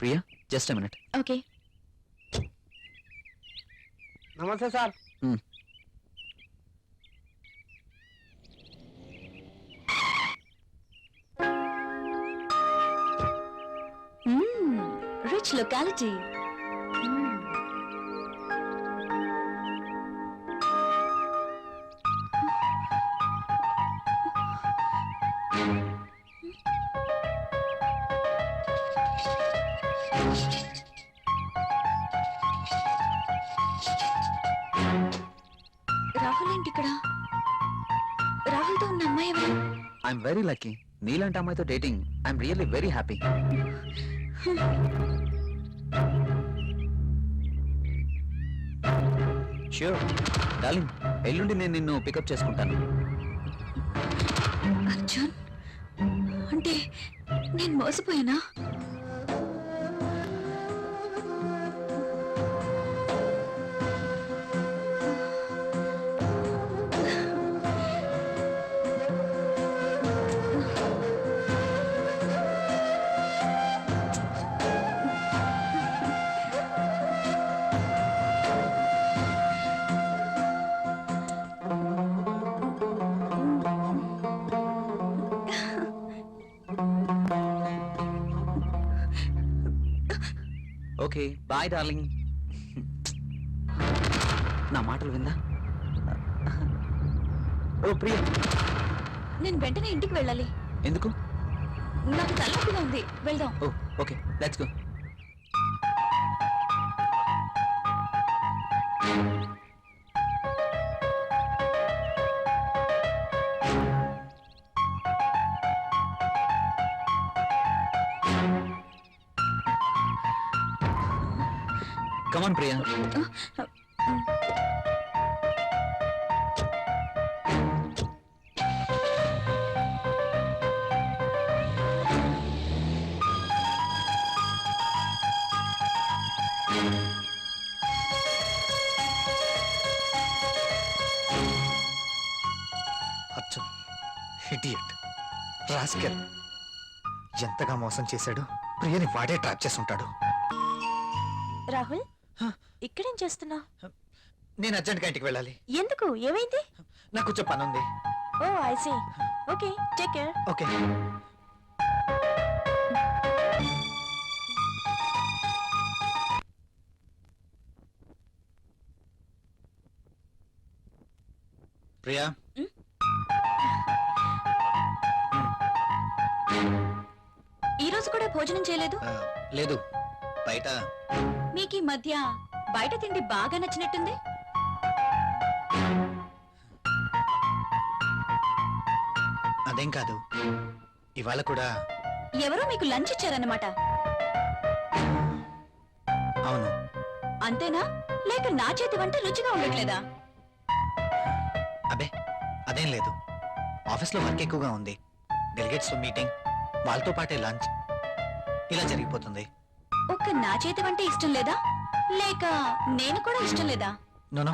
Priya just a minute. Okay. నమస్తే sir. Rich locality. Rahul ఏంటి ఇక్కడ? రాహుల్తో ఉన్న అమ్మాయి ఎవరు? I'm very lucky. నీలాంటి అమ్మాయితో dating I'm really very happy. Sure darling, ఎల్లుండి నేను నిన్ను పికప్ చేసుకుంటాను. అర్జున్, అంటే నేను మోసపోయానా? Okay bye darling. నా మాటలు విందా? ఓ ప్రియా, నేను వెంటనే ఇంటికి వెళ్ళాలి. ఎందుకు? నాకు తలనొప్పిగా ఉంది, వెళ్దాం. Oh okay let's go. Come on, Priya. Arjun idiot, rascal, ఎంతగా మోసం చేశాడు. ప్రియని వాడే ట్రాప్ చేసి ఉంటాడు. రాహుల్, ఇక్కడేం చేస్తున్నా? నేను అర్జెంట్గా ఇంటికి వెళ్ళాలి. ఎందుకు? ఏమైంది? నాకు కొంచెం పని ఉంది. Oh I see. Okay, take care. Okay. Priya, ఈ రోజు కూడా భోజనం చేయలేదు? లేదు, బయట. మీకు ఈ మధ్య బయట తిండి బాగా నచ్చినట్టుంది. అదేం కాదు, ఇవాళ కూడా ఎవరో మీకు లంచ్ ఇచ్చారన్నమాట. అవును. అంతేనా? లేక నా చేతి వంట రుచిగా ఉండట్లేదా? అబే అదేం లేదు, ఆఫీస్లో వర్క్ ఎక్కువగా ఉంది. డెలిగేట్స్ మీటింగ్, వాళ్ళతో పాటే లంచ్, ఇలా జరిగిపోతుంది. ఒక్క నా చేతి వంట ఇష్టం లేదా, లేక నేను కూడా ఇష్టం లేదా? నోనో,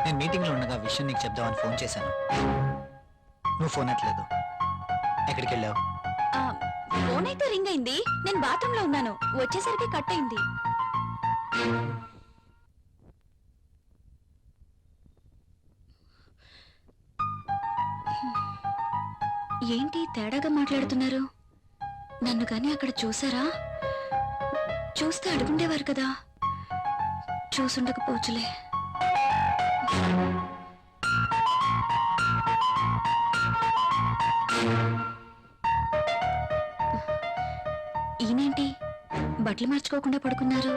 నేను మీటింగ్లో ఉండగా విషయం నీకు చెప్దామని ఫోన్ చేశాను. నువ్వు ఫోన్ ఎత్తలేదు. ఎక్కడికి వెళ్ళావు? ఫోన్ అయితే రింగ్ అయింది, నేను బాత్రూమ్ లో ఉన్నాను. వచ్చేసరికి కట్ అయింది. ఏంటి తేడాగా మాట్లాడుతున్నారు? నన్ను కానీ అక్కడ చూసారా? చూస్తే అడుగుండేవారు కదా. చూసుండకపోవచ్చులే. ఈయనేంటి బట్టలు మార్చుకోకుండా పడుకున్నారు?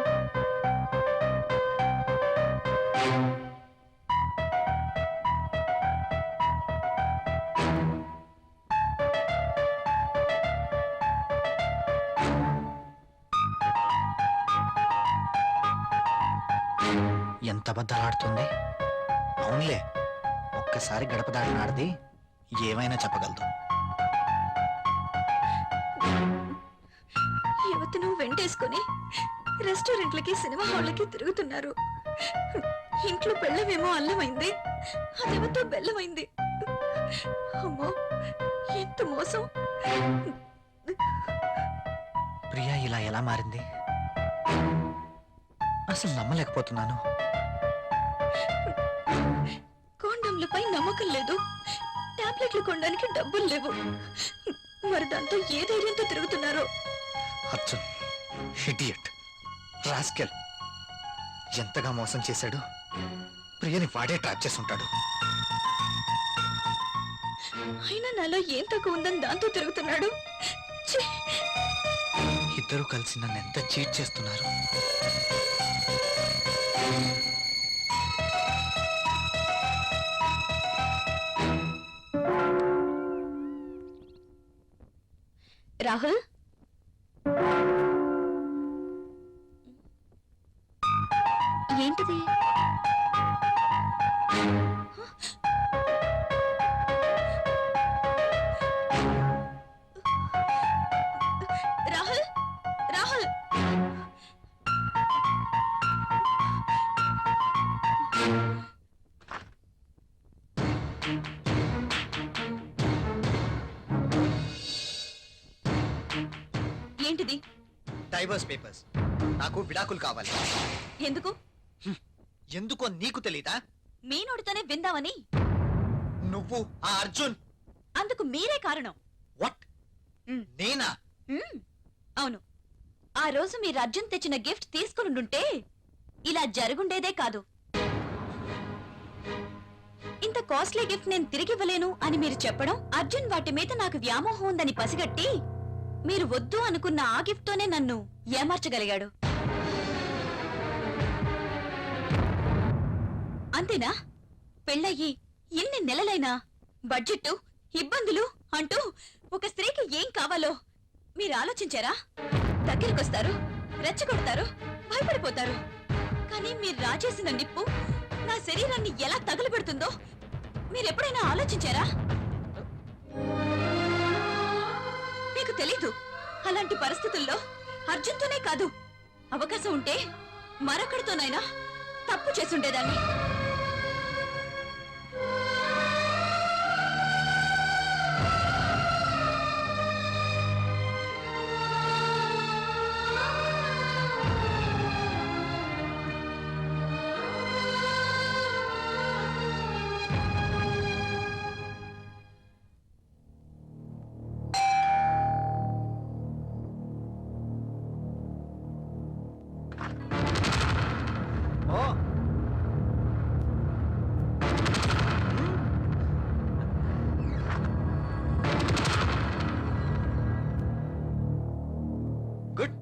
ఎంత అబద్ధాలాడుతుంది. అవునులే, ఒక్కసారి గడప దాటినాడిది ఏమైనా చెప్పగలదు. యువతను వెంటేసుకుని రెస్టారెంట్లకి, సినిమా హాళ్ళకి తిరుగుతున్నారు. ఇంట్లో బెల్లమేమో అల్లమైంది, అదేమతో బెల్లమైంది. అమ్మో, ఎంత మోసం! ప్రియా ఇలా ఎలా మారింది? అసలు నమ్మలేకపోతున్నాను. కాండంలపై నమ్మకం లేదు, టాబ్లెట్లు కొనడానికి డబ్బులు లేవు. మరి దాంతో ఏ ధైర్యంతో తిరుగుతున్నారో. అర్జున్ ఇడియట్, రాస్కెల్, ఎంతగా మోసం చేశాడు. ప్రియని వాడే ట్రాప్ చేసుంటాడు. అయినా నాలో ఏం తక్కువ ఉందని దాంతో తిరుగుతున్నాడు. ఛీ! ఇద్దరూ కలిసి నన్ను ఎంత చీట్ చేస్తున్నారు. రాహుల్, ఏంటిది? రాహుల్, రాహుల్, ఏంటిది? Divorce papers. నాకు విడాకులు కావాలి. ఎందుకు? ఎందుకో నీకు తెలీదా? మీ నోటితోనే విందామని. నువ్వు ఆ అర్జున్. అందుకు మీరే కారణం. వాట్? మ్. నేనా? అవును. ఆ రోజు మీరు అర్జున్ తెచ్చిన గిఫ్ట్ తీసుకునుంటే ఇలా జరుగుండేదే కాదు. ఇంత కాస్ట్లీ గిఫ్ట్ నేను తిరిగివ్వలేను అని మీరు చెప్పడం, అర్జున్ వాటి మీద నాకు వ్యామోహం ఉందని పసిగట్టి మీరు వద్దు అనుకున్న ఆ గిఫ్ట్ తోనే నన్ను ఏమార్చగలిగాడు. అంతేనా? పెళ్ళయ్యి ఎన్ని నెలలైనా బడ్జెట్, ఇబ్బందులు అంటూ ఒక స్త్రీకి ఏం కావాలో మీరు ఆలోచించారా? దగ్గరికొస్తారు, రెచ్చగొడతారు, భయపడిపోతారు. కానీ మీరు రాజేసిన నిప్పు నా శరీరాన్ని ఎలా తగులబెడుతుందో మీరెప్పుడైనా ఆలోచించారా? మీకు తెలీదు. అలాంటి పరిస్థితుల్లో అర్జున్తోనే కాదు, అవకాశం ఉంటే మరొకడితోనైనా తప్పు చేసుండేదాన్ని. ఓ గుడ్.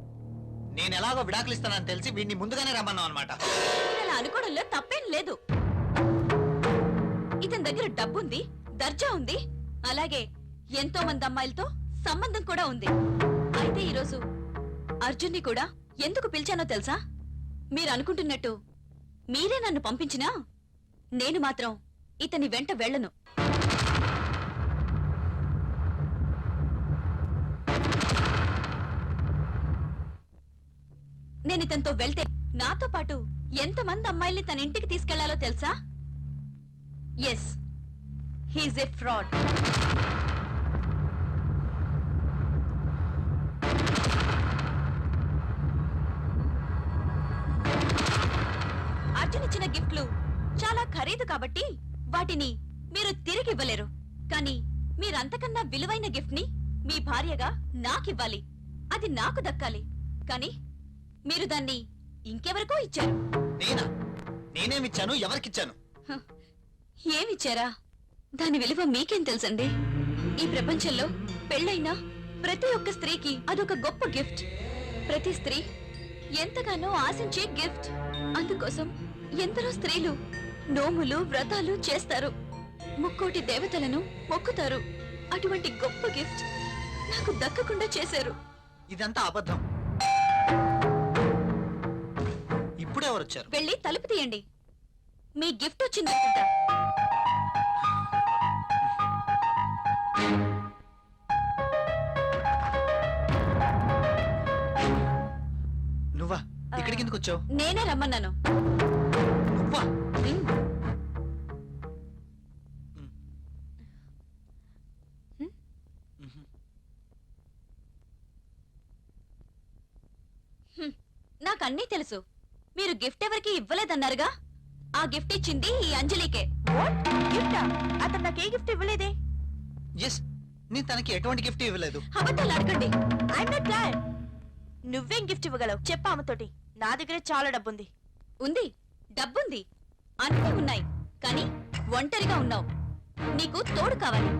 నేను ఎలాగో విడాకులు ఇస్తానని తెలిసి వీడిని ముందుగానే రమ్మన్నావు అనమాట. అలా అనుకోవడంలో తప్పేం లేదు. ఇతని దగ్గర డబ్బుంది, దర్జా ఉంది, అలాగే ఎంతో మంది అమ్మాయిలతో సంబంధం కూడా ఉంది. అయితే ఈరోజు అర్జున్ని కూడా ఎందుకు పిలిచానో తెలుసా? మీరు అనుకుంటున్నట్టు మీరే నన్ను పంపించినా నేను మాత్రం ఇతని వెంట వెళ్ళను. నేను ఇతనితో వెళ్తే నాతో పాటు ఎంతమంది అమ్మాయిల్ని తన ఇంటికి తీసుకెళ్లాలో తెలుసా? Yes, he's a fraud. Arjun ఇచ్చిన గిఫ్ట్లు చాలా ఖరీదు కాబట్టి వాటిని మీరు తిరిగి ఇవ్వలేరు. కానీ మీరంతకన్నా విలువైన గిఫ్ట్ ని మీ భార్యగా నాకివ్వాలి. అది నాకు దక్కాలి. కానీ మీరు దాన్ని ఇంకెవరికో ఇచ్చారు. నేనా? నేనేమిచ్చాను? ఎవరికిచ్చాను? హ, ఏమిచ్చారా? దాని విలువ మీకేం తెలుసండి? ఈ ప్రపంచంలో పెళ్ళైన ప్రతి ఒక్క స్త్రీకి అదొక గొప్ప గిఫ్ట్. ప్రతి స్త్రీ ఎంతగానో ఆశించే గిఫ్ట్. అందుకోసం ఎందరో స్త్రీలు నోములు, వ్రతాలు చేస్తారు, ముక్కోటి దేవతలను మొక్కుతారు. అటువంటి గొప్ప గిఫ్ట్ నాకు దక్కకుండా చేశారు. ఇదంతా అబద్ధం. ఇప్పుడెవరు వచ్చారు? వెళ్ళి తలుపు తీయండి. మీ గిఫ్ట్ వచ్చిందనుకుంటా. నువ్వా? ఇక్కడికి ఎందుకు వచ్చావు? నేనే రమ్మన్నాను. నువ్వా? ఉమ్. అన్నీ తెలుసు. మీరు గిఫ్ట్ ఎవరికి ఇవ్వలేదన్నారుగా, ఆ గిఫ్ట్ ఇచ్చింది ఈ అంజలికే. అతను నాకు ఏ గిఫ్ట్ ఇవ్వలేదే. ఎస్, నేను తనకి ఎటువంటి గిఫ్ట్ ఇవ్వలేదు. అబద్ధాలు అడగండి. I'm not glad. నువ్వేం గిఫ్ట్ ఇవ్వగలవు చెప్పు ఆమెతోటి. నా దగ్గర చాలా డబ్బుంది. ఉంది, డబ్బుంది, అన్నీ ఉన్నాయి. కానీ ఒంటరిగా ఉన్నావు. నీకు తోడు కావాలి.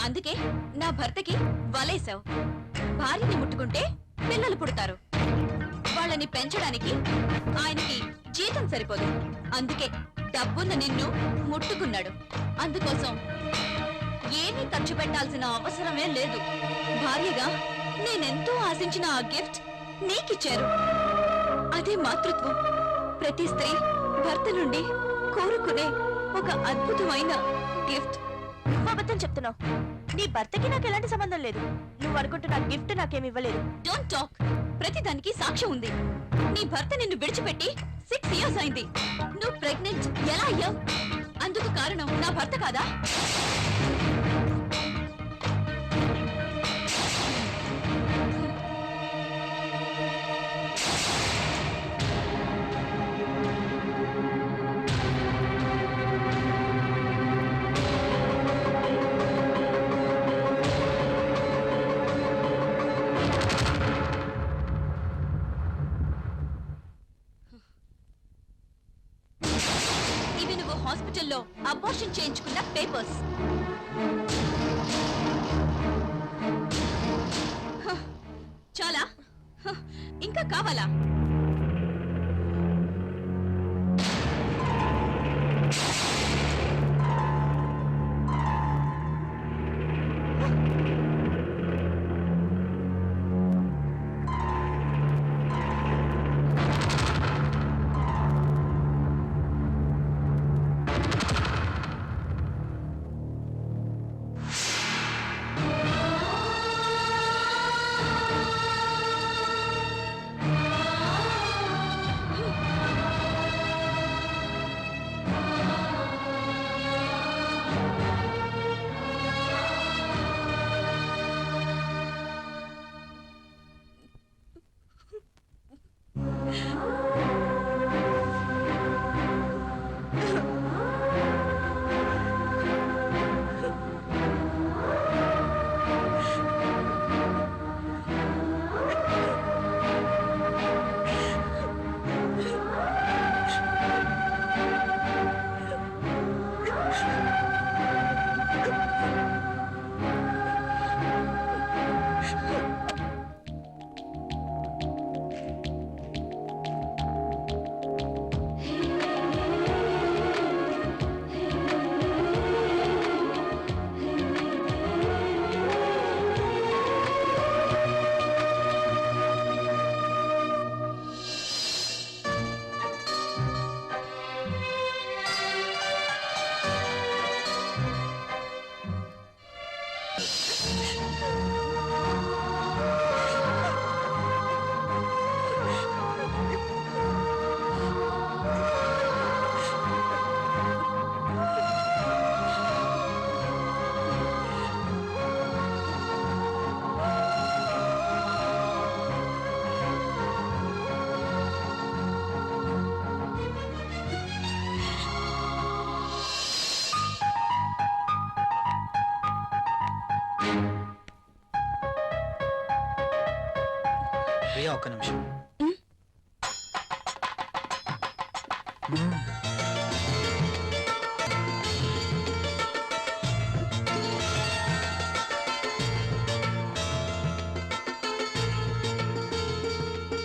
అందుకే నా భర్తకి వలేసావు. భార్యని ముట్టుకుంటే పిల్లలు పుడతారు. వాళ్ళని పెంచడానికి ఆయనకి జీతం సరిపోదు. అందుకే డబ్బున్న నిన్ను ముట్టుకున్నాడు. అందుకోసం ఏమీ ఖర్చు పెట్టాల్సిన అవసరమే లేదు. భార్యగా నేనెంతో ఆశించిన ఆ గిఫ్ట్ నీకిచ్చారు. అదే మాతృత్వం. ప్రతి స్త్రీ భర్త నుండి కోరుకునే ఒక అద్భుతమైన గిఫ్ట్. నువ్వు అబద్ధం చెప్తున్నావు. నీ భర్తకి నాకు ఎలాంటి సంబంధం లేదు. నువ్వు అనుకుంటున్న గిఫ్ట్ నాకేమి ఇవ్వలేదు. Don't talk. ప్రతిదానికి సాక్ష్యం ఉంది. నీ భర్త నిన్ను విడిచిపెట్టి 6 years అయింది. నువ్వు ప్రెగ్నెంట్ ఎలా అయ్యావు? అందుకు కారణం నా భర్త కాదా? ఇవి నువ్వు హాస్పిటల్లో అబార్షన్ చేయించుకున్న పేపర్స్. చాలా? ఇంకా కావాలా? ప్రియా, ఒక్క నిమిషం.